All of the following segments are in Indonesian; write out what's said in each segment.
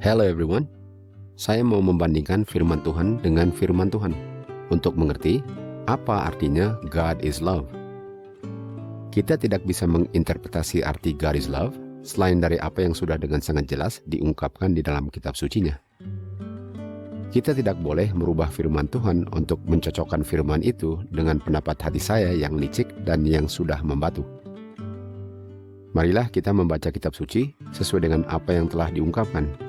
Hello everyone, saya mau membandingkan firman Tuhan dengan firman Tuhan untuk mengerti apa artinya God is love. Kita tidak bisa menginterpretasi arti God is love selain dari apa yang sudah dengan sangat jelas diungkapkan di dalam kitab sucinya. Kita tidak boleh merubah firman Tuhan untuk mencocokkan firman itu dengan pendapat hati saya yang licik dan yang sudah membatu. Marilah kita membaca kitab suci sesuai dengan apa yang telah diungkapkan.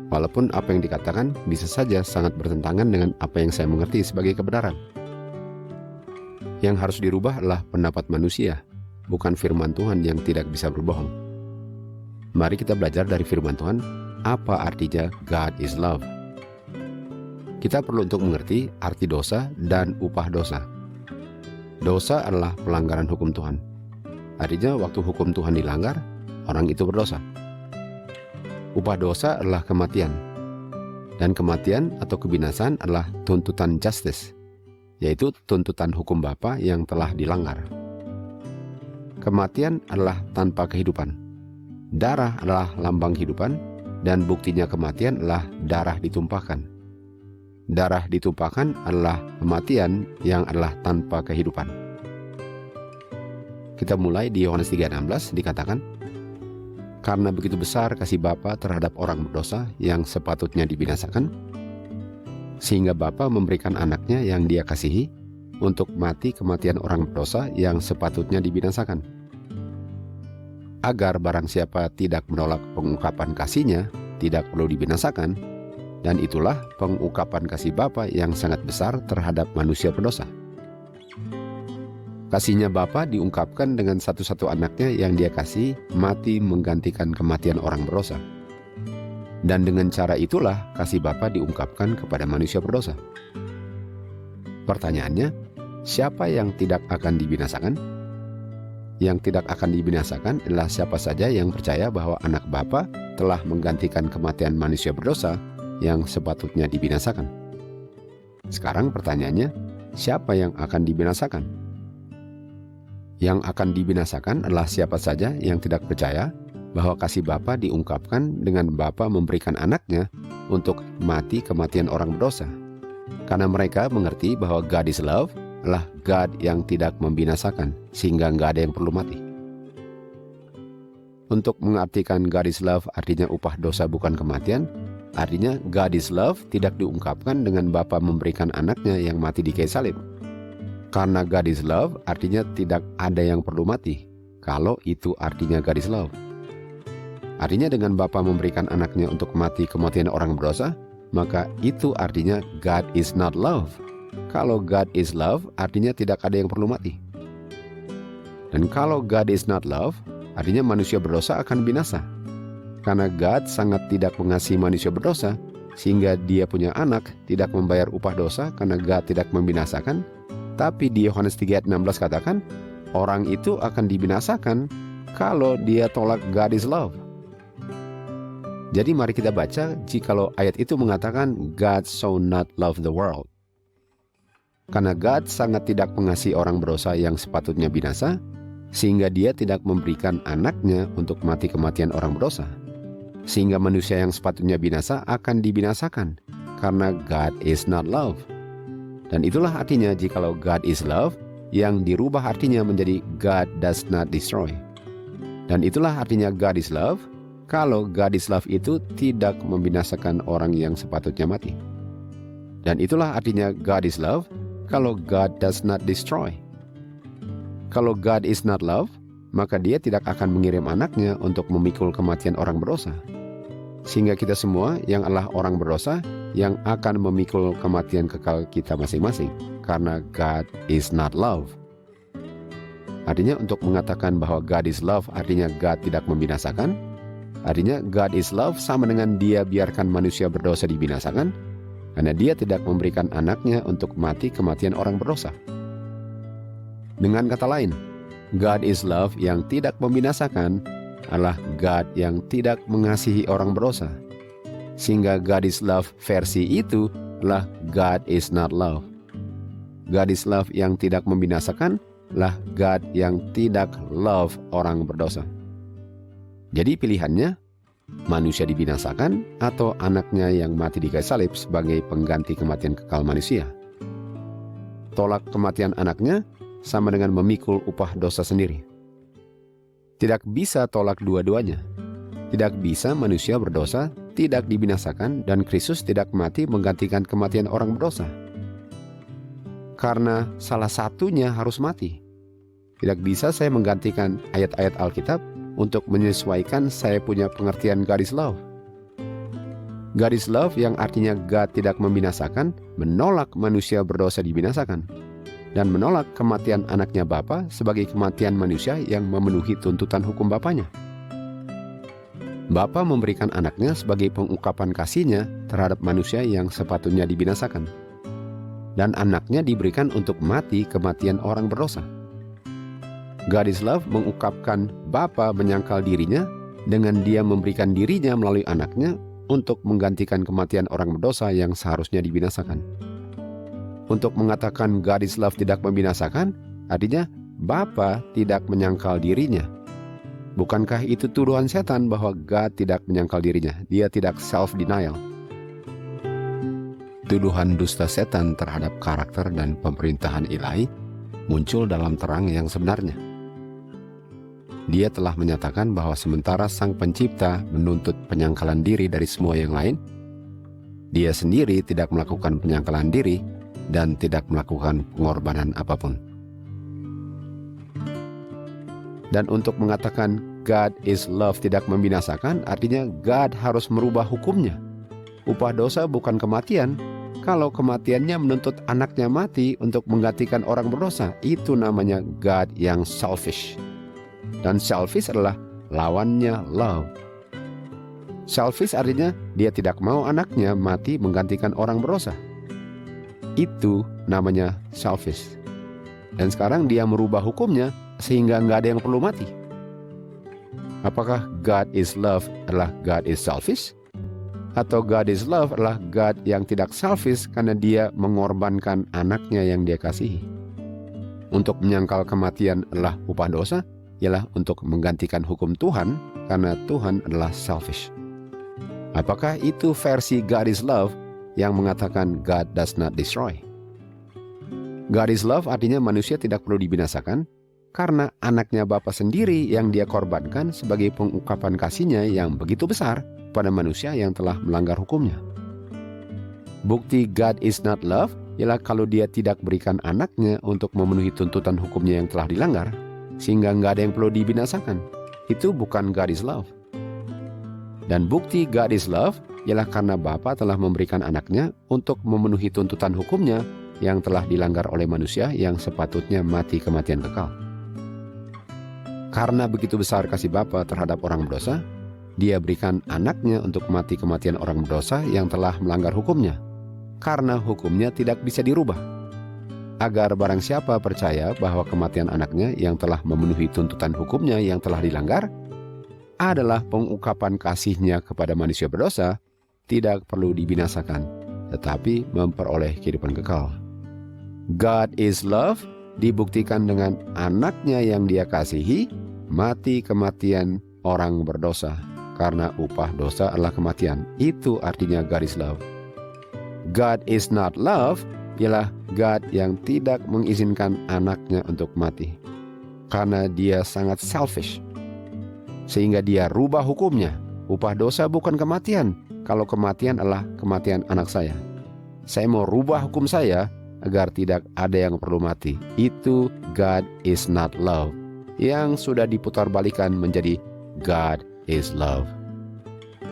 Walaupun apa yang dikatakan bisa saja sangat bertentangan dengan apa yang saya mengerti sebagai kebenaran. Yang harus dirubah adalah pendapat manusia, bukan firman Tuhan yang tidak bisa berbohong. Mari kita belajar dari firman Tuhan, apa artinya God is love. Kita perlu untuk mengerti arti dosa dan upah dosa. Dosa adalah pelanggaran hukum Tuhan. Artinya waktu hukum Tuhan dilanggar, orang itu berdosa. Upah dosa adalah kematian, dan kematian atau kebinasan adalah tuntutan justice, yaitu tuntutan hukum Bapa yang telah dilanggar. Kematian adalah tanpa kehidupan. Darah adalah lambang kehidupan, dan buktinya kematian adalah darah ditumpahkan. Darah ditumpahkan adalah kematian yang adalah tanpa kehidupan. Kita mulai di Yohanes 3:16 dikatakan, karena begitu besar kasih Bapa terhadap orang berdosa yang sepatutnya dibinasakan, sehingga Bapa memberikan anaknya yang Dia kasihi untuk mati kematian orang berdosa yang sepatutnya dibinasakan. Agar barang siapa tidak menolak pengungkapan kasih-Nya, tidak perlu dibinasakan, dan itulah pengungkapan kasih Bapa yang sangat besar terhadap manusia berdosa. Kasihnya Bapa diungkapkan dengan satu-satu anaknya yang Dia kasih mati menggantikan kematian orang berdosa. Dan dengan cara itulah kasih Bapa diungkapkan kepada manusia berdosa. Pertanyaannya, siapa yang tidak akan dibinasakan? Yang tidak akan dibinasakan adalah siapa saja yang percaya bahwa anak Bapa telah menggantikan kematian manusia berdosa yang sepatutnya dibinasakan. Sekarang pertanyaannya, siapa yang akan dibinasakan? Yang akan dibinasakan adalah siapa saja yang tidak percaya bahwa kasih Bapa diungkapkan dengan Bapa memberikan anaknya untuk mati kematian orang berdosa. Karena mereka mengerti bahwa God is love adalah God yang tidak membinasakan, sehingga nggak ada yang perlu mati. Untuk mengartikan God is love artinya upah dosa bukan kematian, artinya God is love tidak diungkapkan dengan Bapa memberikan anaknya yang mati di kayu salib. Karena God is love artinya tidak ada yang perlu mati. Kalau itu artinya God is love. Artinya dengan Bapa memberikan anaknya untuk mati kematian orang berdosa, maka itu artinya God is not love. Kalau God is love artinya tidak ada yang perlu mati. Dan kalau God is not love, artinya manusia berdosa akan binasa. Karena God sangat tidak mengasihi manusia berdosa, sehingga Dia punya anak tidak membayar upah dosa karena God tidak membinasakan. Tapi di Yohanes 3:16 katakan, orang itu akan dibinasakan kalau dia tolak God is love. Jadi mari kita baca jikalau ayat itu mengatakan God so not love the world. Karena God sangat tidak mengasihi orang berdosa yang sepatutnya binasa, sehingga Dia tidak memberikan anaknya untuk mati kematian orang berdosa. Sehingga manusia yang sepatutnya binasa akan dibinasakan, karena God is not love. Dan itulah artinya jikalau God is love, yang dirubah artinya menjadi God does not destroy. Dan itulah artinya God is love, kalau God is love itu tidak membinasakan orang yang sepatutnya mati. Dan itulah artinya God is love, kalau God does not destroy. Kalau God is not love, maka Dia tidak akan mengirim anaknya untuk memikul kematian orang berdosa. Sehingga kita semua yang adalah orang berdosa yang akan memikul kematian kekal kita masing-masing, karena God is not love. Artinya untuk mengatakan bahwa God is love artinya God tidak membinasakan, artinya God is love sama dengan Dia biarkan manusia berdosa dibinasakan, karena Dia tidak memberikan anaknya untuk mati kematian orang berdosa. Dengan kata lain, God is love yang tidak membinasakan adalah God yang tidak mengasihi orang berdosa. Sehingga God is love versi itu adalah God is not love. God is love yang tidak membinasakan adalah God yang tidak love orang berdosa. Jadi pilihannya, manusia dibinasakan atau anaknya yang mati di kayu salib sebagai pengganti kematian kekal manusia. Tolak kematian anaknya sama dengan memikul upah dosa sendiri. Tidak bisa tolak dua-duanya. Tidak bisa manusia berdosa tidak dibinasakan dan Kristus tidak mati menggantikan kematian orang berdosa. Karena salah satunya harus mati. Tidak bisa saya menggantikan ayat-ayat Alkitab untuk menyesuaikan saya punya pengertian God is love. God is love yang artinya God tidak membinasakan, menolak manusia berdosa dibinasakan, dan menolak kematian anaknya Bapa sebagai kematian manusia yang memenuhi tuntutan hukum Bapanya. Bapa memberikan anaknya sebagai pengungkapan kasihnya terhadap manusia yang sepatutnya dibinasakan. Dan anaknya diberikan untuk mati kematian orang berdosa. God is love mengungkapkan Bapa menyangkal dirinya dengan dia memberikan dirinya melalui anaknya untuk menggantikan kematian orang berdosa yang seharusnya dibinasakan. Untuk mengatakan God is love tidak membinasakan, artinya Bapa tidak menyangkal dirinya. Bukankah itu tuduhan setan bahwa God tidak menyangkal dirinya? Dia tidak self-denial. Tuduhan dusta setan terhadap karakter dan pemerintahan ilahi muncul dalam terang yang sebenarnya. Dia telah menyatakan bahwa sementara Sang Pencipta menuntut penyangkalan diri dari semua yang lain, dia sendiri tidak melakukan penyangkalan diri dan tidak melakukan pengorbanan apapun. Dan untuk mengatakan God is love tidak membinasakan, artinya God harus merubah hukumnya. Upah dosa bukan kematian. Kalau kematiannya menuntut anaknya mati untuk menggantikan orang berdosa, itu namanya God yang selfish. Dan selfish adalah lawannya love. Selfish artinya dia tidak mau anaknya mati menggantikan orang berdosa. Itu namanya selfish. Dan sekarang dia merubah hukumnya sehingga nggak ada yang perlu mati. Apakah God is love adalah God is selfish? Atau God is love adalah God yang tidak selfish karena dia mengorbankan anaknya yang dia kasihi? Untuk menyangkal kematian adalah upah dosa, ialah untuk menggantikan hukum Tuhan karena Tuhan adalah selfish. Apakah itu versi God is love yang mengatakan God does not destroy? God is love artinya manusia tidak perlu dibinasakan karena anaknya Bapa sendiri yang dia korbankan sebagai pengungkapan kasihnya yang begitu besar pada manusia yang telah melanggar hukumnya. Bukti God is not love ialah kalau dia tidak berikan anaknya untuk memenuhi tuntutan hukumnya yang telah dilanggar, sehingga nggak ada yang perlu dibinasakan. Itu bukan God is love. Dan bukti God is love ialah karena Bapa telah memberikan anaknya untuk memenuhi tuntutan hukumnya yang telah dilanggar oleh manusia yang sepatutnya mati kematian kekal. Karena begitu besar kasih Bapa terhadap orang berdosa, dia berikan anaknya untuk mati kematian orang berdosa yang telah melanggar hukumnya. Karena hukumnya tidak bisa dirubah. Agar barang siapa percaya bahwa kematian anaknya yang telah memenuhi tuntutan hukumnya yang telah dilanggar adalah pengungkapan kasihnya kepada manusia berdosa, tidak perlu dibinasakan, tetapi memperoleh kehidupan kekal. God is love dibuktikan dengan anaknya yang dia kasihi mati kematian orang berdosa, karena upah dosa adalah kematian. Itu artinya God is love. God is not love ialah God yang tidak mengizinkan anaknya untuk mati, karena dia sangat selfish, sehingga dia rubah hukumnya. Upah dosa bukan kematian. Kalau kematian adalah kematian anak saya mau rubah hukum saya agar tidak ada yang perlu mati. Itu God is not love yang sudah diputarbalikkan menjadi God is love.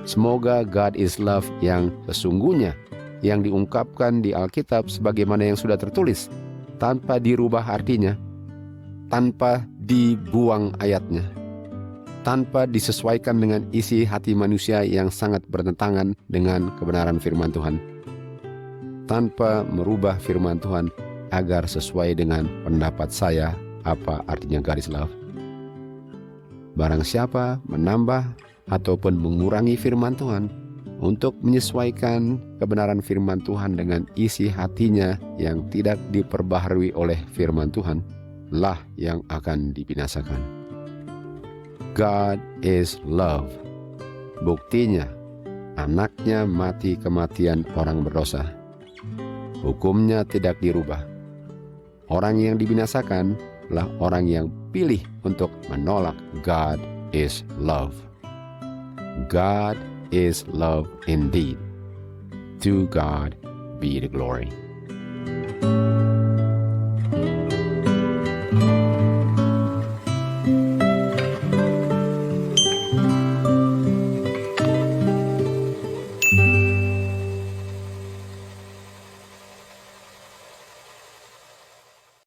Semoga God is love yang sesungguhnya, yang diungkapkan di Alkitab sebagaimana yang sudah tertulis, tanpa dirubah artinya, tanpa dibuang ayatnya, tanpa disesuaikan dengan isi hati manusia yang sangat bertentangan dengan kebenaran firman Tuhan, tanpa merubah firman Tuhan agar sesuai dengan pendapat saya apa artinya God is love. Barang siapa menambah ataupun mengurangi firman Tuhan untuk menyesuaikan kebenaran firman Tuhan dengan isi hatinya yang tidak diperbaharui oleh firman Tuhan, lah yang akan dibinasakan. God is love. Buktinya, anaknya mati kematian orang berdosa. Hukumnya tidak dirubah. Orang yang dibinasakan adalah orang yang pilih untuk menolak God is love. God is love indeed. To God be the glory.